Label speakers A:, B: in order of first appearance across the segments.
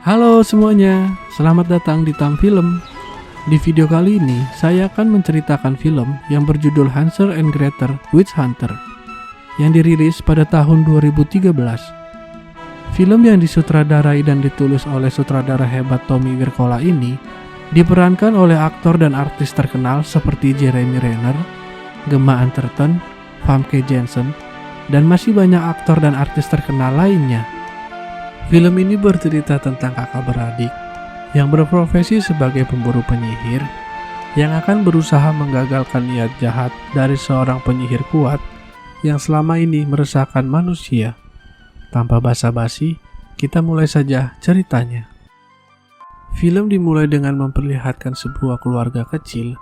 A: Halo semuanya, selamat datang di Tam Film. Di video kali ini, saya akan menceritakan film yang berjudul Hansel and Gretel Witch Hunter yang dirilis pada tahun 2013. Film yang disutradarai dan ditulis oleh sutradara hebat Tommy Wirkola ini diperankan oleh aktor dan artis terkenal seperti Jeremy Renner, Gemma Arterton, Famke Janssen, dan masih banyak aktor dan artis terkenal lainnya. Film ini bercerita tentang kakak beradik yang berprofesi sebagai pemburu penyihir yang akan berusaha menggagalkan niat jahat dari seorang penyihir kuat yang selama ini meresahkan manusia. Tanpa basa-basi, kita mulai saja ceritanya. Film dimulai dengan memperlihatkan sebuah keluarga kecil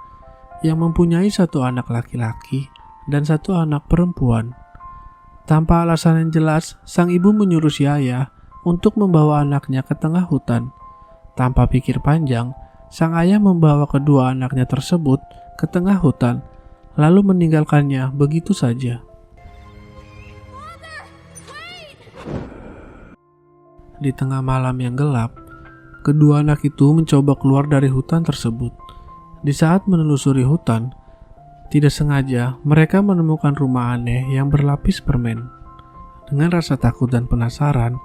A: yang mempunyai satu anak laki-laki dan satu anak perempuan. Tanpa alasan yang jelas, sang ibu menyuruh si ayah untuk membawa anaknya ke tengah hutan. Tanpa pikir panjang, sang ayah membawa kedua anaknya tersebut ke tengah hutan, lalu meninggalkannya begitu saja. Di tengah malam yang gelap, kedua anak itu mencoba keluar dari hutan tersebut. Di saat menelusuri hutan, tidak sengaja mereka menemukan rumah aneh yang berlapis permen. Dengan rasa takut dan penasaran,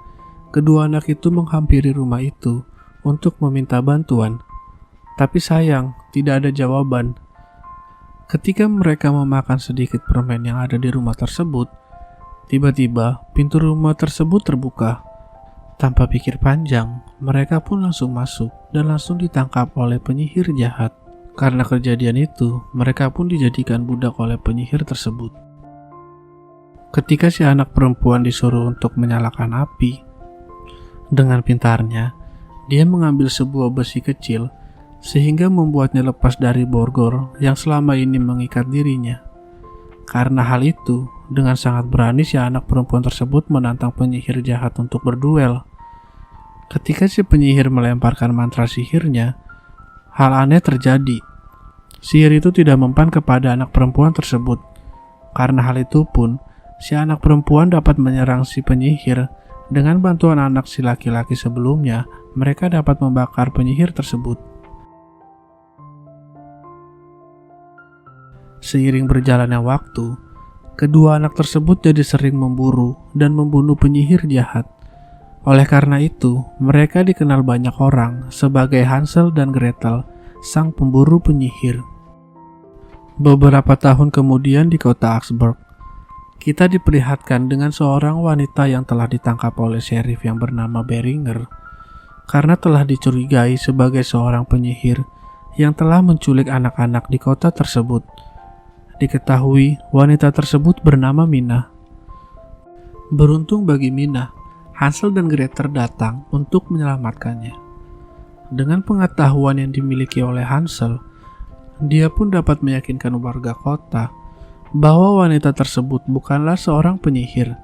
A: kedua anak itu menghampiri rumah itu untuk meminta bantuan. Tapi sayang, tidak ada jawaban. Ketika mereka memakan sedikit permen yang ada di rumah tersebut, tiba-tiba pintu rumah tersebut terbuka. Tanpa pikir panjang, mereka pun langsung masuk dan langsung ditangkap oleh penyihir jahat. Karena kejadian itu, mereka pun dijadikan budak oleh penyihir tersebut. Ketika si anak perempuan disuruh untuk menyalakan api, dengan pintarnya, dia mengambil sebuah besi kecil sehingga membuatnya lepas dari borgol yang selama ini mengikat dirinya. Karena hal itu, dengan sangat berani si anak perempuan tersebut menantang penyihir jahat untuk berduel. Ketika si penyihir melemparkan mantra sihirnya, hal aneh terjadi. Sihir itu tidak mempan kepada anak perempuan tersebut. Karena hal itu pun, si anak perempuan dapat menyerang si penyihir. Dengan bantuan anak si laki-laki sebelumnya, mereka dapat membakar penyihir tersebut. Seiring berjalannya waktu, kedua anak tersebut jadi sering memburu dan membunuh penyihir jahat. Oleh karena itu, mereka dikenal banyak orang sebagai Hansel dan Gretel, sang pemburu penyihir. Beberapa tahun kemudian di kota Augsburg, kita diperlihatkan dengan seorang wanita yang telah ditangkap oleh sheriff yang bernama Beringer karena telah dicurigai sebagai seorang penyihir yang telah menculik anak-anak di kota tersebut. Diketahui wanita tersebut bernama Mina. Beruntung bagi Mina, Hansel dan Gretel datang untuk menyelamatkannya. Dengan pengetahuan yang dimiliki oleh Hansel, dia pun dapat meyakinkan warga kota bahwa wanita tersebut bukanlah seorang penyihir,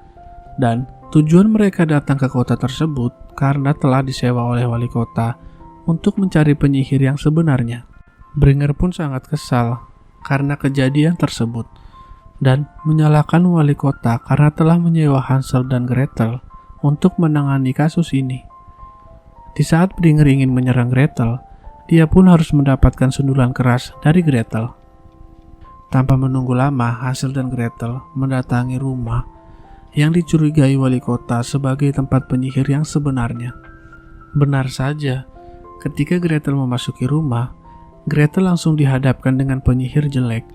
A: dan tujuan mereka datang ke kota tersebut karena telah disewa oleh wali kota untuk mencari penyihir yang sebenarnya. Beringer pun sangat kesal karena kejadian tersebut dan menyalahkan wali kota karena telah menyewa Hansel dan Gretel untuk menangani kasus ini. Di saat Beringer ingin menyerang Gretel, dia pun harus mendapatkan sundulan keras dari Gretel. Tanpa menunggu lama, Hansel dan Gretel mendatangi rumah yang dicurigai wali kota sebagai tempat penyihir yang sebenarnya. Benar saja, ketika Gretel memasuki rumah, Gretel langsung dihadapkan dengan penyihir jelek.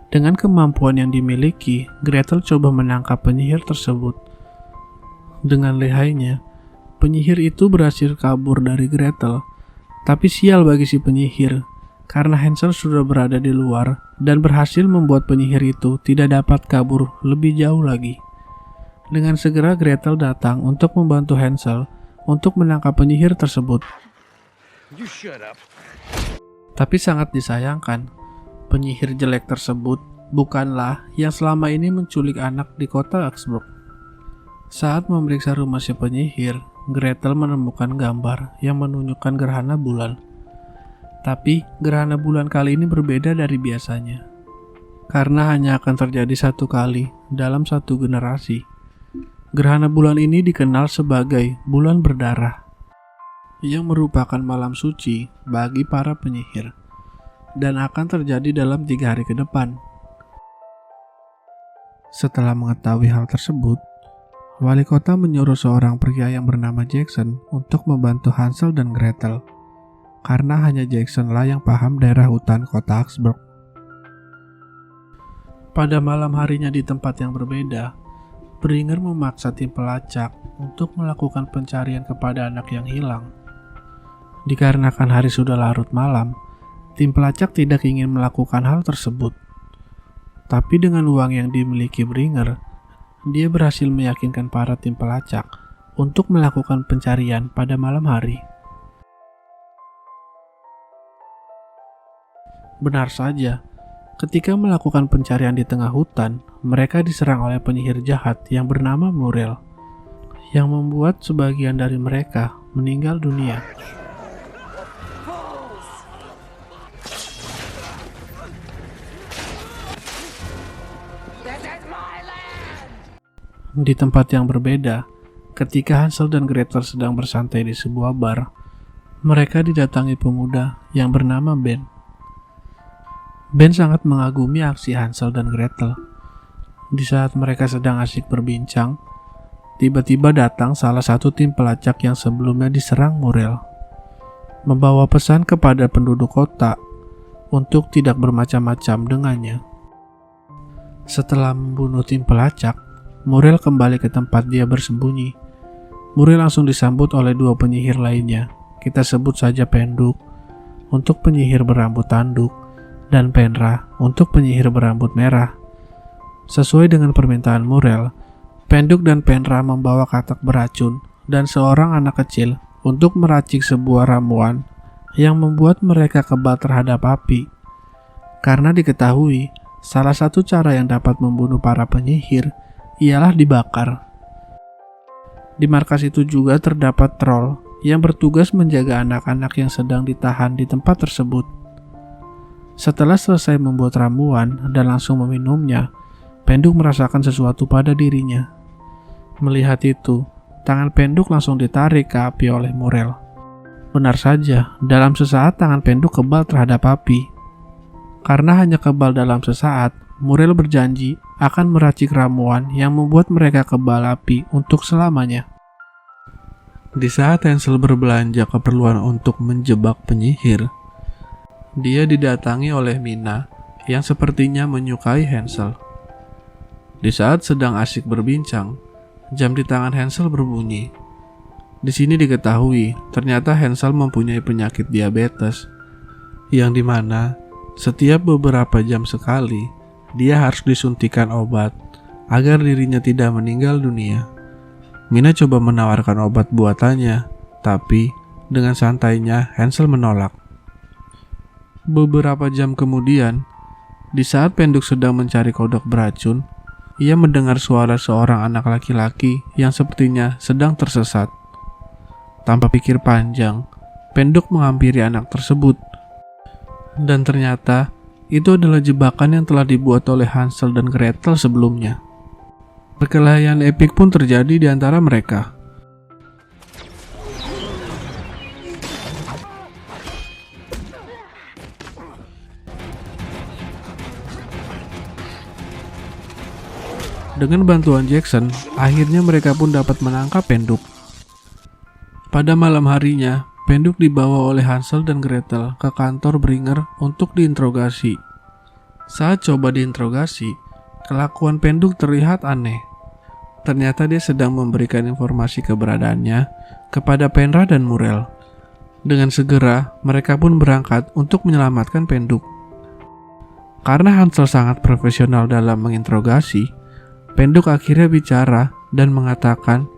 A: Dengan kemampuan yang dimiliki, Gretel coba menangkap penyihir tersebut. Dengan lihainya, penyihir itu berhasil kabur dari Gretel. Tapi sial bagi si penyihir, karena Hansel sudah berada di luar dan berhasil membuat penyihir itu tidak dapat kabur lebih jauh lagi. Dengan segera Gretel datang untuk membantu Hansel untuk menangkap penyihir tersebut. Tapi sangat disayangkan, penyihir jelek tersebut bukanlah yang selama ini menculik anak di kota Augsburg. Saat memeriksa rumah si penyihir, Gretel menemukan gambar yang menunjukkan gerhana bulan. Tapi gerhana bulan kali ini berbeda dari biasanya, karena hanya akan terjadi satu kali dalam satu generasi. Gerhana bulan ini dikenal sebagai bulan berdarah, yang merupakan malam suci bagi para penyihir, dan akan terjadi dalam 3 hari ke depan. Setelah mengetahui hal tersebut, wali kota menyuruh seorang pria yang bernama Jackson untuk membantu Hansel dan Gretel, karena hanya Jackson lah yang paham daerah hutan kota Augsburg. Pada malam harinya di tempat yang berbeda, Bringer memaksa tim pelacak untuk melakukan pencarian kepada anak yang hilang. Dikarenakan hari sudah larut malam, tim pelacak tidak ingin melakukan hal tersebut. Tapi dengan uang yang dimiliki Bringer, dia berhasil meyakinkan para tim pelacak untuk melakukan pencarian pada malam hari. Benar saja, ketika melakukan pencarian di tengah hutan, mereka diserang oleh penyihir jahat yang bernama Muriel, yang membuat sebagian dari mereka meninggal dunia. Di tempat yang berbeda, ketika Hansel dan Gretel sedang bersantai di sebuah bar, mereka didatangi pemuda yang bernama Ben. Ben sangat mengagumi aksi Hansel dan Gretel. Di saat mereka sedang asyik berbincang, tiba-tiba datang salah satu tim pelacak yang sebelumnya diserang Muriel, membawa pesan kepada penduduk kota untuk tidak bermacam-macam dengannya. Setelah membunuh tim pelacak, Muriel kembali ke tempat dia bersembunyi. Muriel langsung disambut oleh 2 penyihir lainnya. Kita sebut saja Penduk untuk penyihir berambut tanduk dan Penra untuk penyihir berambut merah. Sesuai dengan permintaan Muriel, Penduk dan Penra membawa katak beracun dan seorang anak kecil untuk meracik sebuah ramuan yang membuat mereka kebal terhadap api. Karena diketahui, salah satu cara yang dapat membunuh para penyihir ialah dibakar. Di markas itu juga terdapat troll yang bertugas menjaga anak-anak yang sedang ditahan di tempat tersebut. Setelah selesai membuat ramuan dan langsung meminumnya, Penduk merasakan sesuatu pada dirinya. Melihat itu, tangan Penduk langsung ditarik ke api oleh Muriel. Benar saja, dalam sesaat tangan Penduk kebal terhadap api. Karena hanya kebal dalam sesaat, Muriel berjanji akan meracik ramuan yang membuat mereka kebal api untuk selamanya. Di saat Hansel berbelanja keperluan untuk menjebak penyihir, dia didatangi oleh Mina yang sepertinya menyukai Hansel. Di saat sedang asyik berbincang, jam di tangan Hansel berbunyi. Di sini diketahui ternyata Hansel mempunyai penyakit diabetes, yang dimana setiap beberapa jam sekali dia harus disuntikan obat agar dirinya tidak meninggal dunia. Mina coba menawarkan obat buatannya, tapi dengan santainya Hansel menolak. Beberapa jam kemudian, di saat Penduk sedang mencari kodok beracun, ia mendengar suara seorang anak laki-laki yang sepertinya sedang tersesat. Tanpa pikir panjang, Penduk menghampiri anak tersebut. Dan ternyata itu adalah jebakan yang telah dibuat oleh Hansel dan Gretel sebelumnya. Perkelahian epik pun terjadi di antara mereka. Dengan bantuan Jackson, akhirnya mereka pun dapat menangkap Penduk. Pada malam harinya, Penduk dibawa oleh Hansel dan Gretel ke kantor Bringer untuk diinterogasi. Saat coba diinterogasi, kelakuan Penduk terlihat aneh. Ternyata dia sedang memberikan informasi keberadaannya kepada Penra dan Muriel. Dengan segera, mereka pun berangkat untuk menyelamatkan Penduk. Karena Hansel sangat profesional dalam menginterogasi, Penduk akhirnya bicara dan mengatakan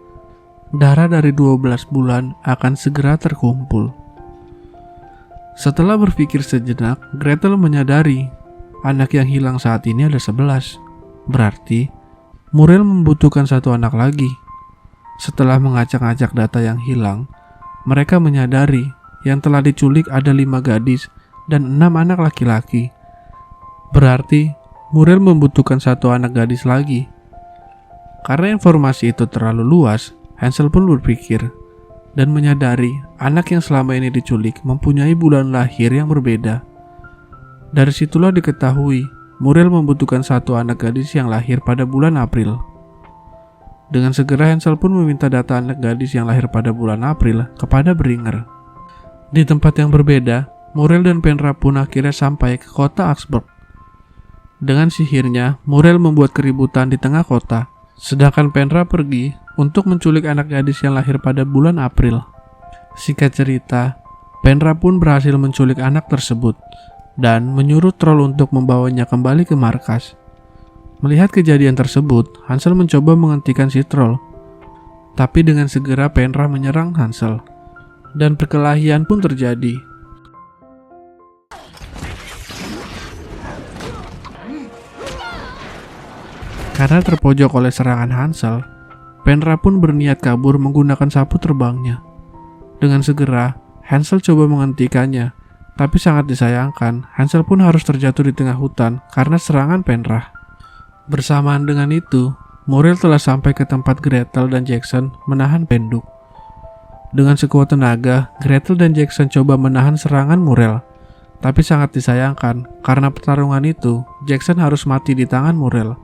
A: darah dari 12 bulan akan segera terkumpul. Setelah berpikir sejenak, Gretel menyadari anak yang hilang saat ini ada 11. Berarti Muriel membutuhkan 1 anak lagi. Setelah mengacak-acak data yang hilang, mereka menyadari yang telah diculik ada 5 gadis dan 6 anak laki-laki. Berarti Muriel membutuhkan 1 anak gadis lagi. Karena informasi itu terlalu luas, Hansel pun berpikir dan menyadari anak yang selama ini diculik mempunyai bulan lahir yang berbeda. Dari situlah diketahui Muriel membutuhkan satu anak gadis yang lahir pada bulan April. Dengan segera Hansel pun meminta data anak gadis yang lahir pada bulan April kepada Bringer. Di tempat yang berbeda, Muriel dan Penra pun akhirnya sampai ke kota Augsburg. Dengan sihirnya, Muriel membuat keributan di tengah kota, sedangkan Penra pergi untuk menculik anak gadis yang lahir pada bulan April. Singkat cerita, Penra pun berhasil menculik anak tersebut dan menyuruh troll untuk membawanya kembali ke markas. Melihat kejadian tersebut, Hansel mencoba menghentikan si troll. Tapi dengan segera Penra menyerang Hansel, dan perkelahian pun terjadi. Karena terpojok oleh serangan Hansel, Penra pun berniat kabur menggunakan sapu terbangnya. Dengan segera, Hansel coba menghentikannya, tapi sangat disayangkan, Hansel pun harus terjatuh di tengah hutan karena serangan Penra. Bersamaan dengan itu, Muriel telah sampai ke tempat Gretel dan Jackson menahan Penduk. Dengan sekuat tenaga, Gretel dan Jackson coba menahan serangan Muriel, tapi sangat disayangkan karena pertarungan itu, Jackson harus mati di tangan Muriel.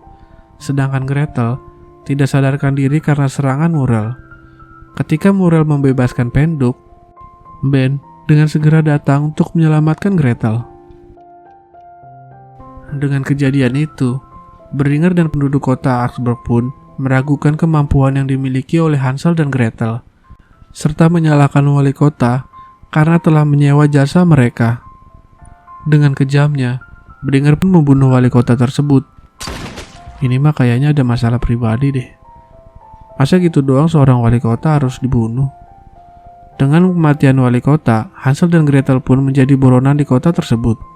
A: Sedangkan Gretel tidak sadarkan diri karena serangan Muriel. Ketika Muriel membebaskan Penduk, Ben dengan segera datang untuk menyelamatkan Gretel. Dengan kejadian itu, Bringer dan penduduk kota Augsburg pun meragukan kemampuan yang dimiliki oleh Hansel dan Gretel, serta menyalahkan wali kota karena telah menyewa jasa mereka. Dengan kejamnya, Bringer pun membunuh wali kota tersebut. Ini mah kayaknya ada masalah pribadi deh. Masa gitu doang seorang wali kota harus dibunuh? Dengan kematian wali kota, Hansel dan Gretel pun menjadi buronan di kota tersebut.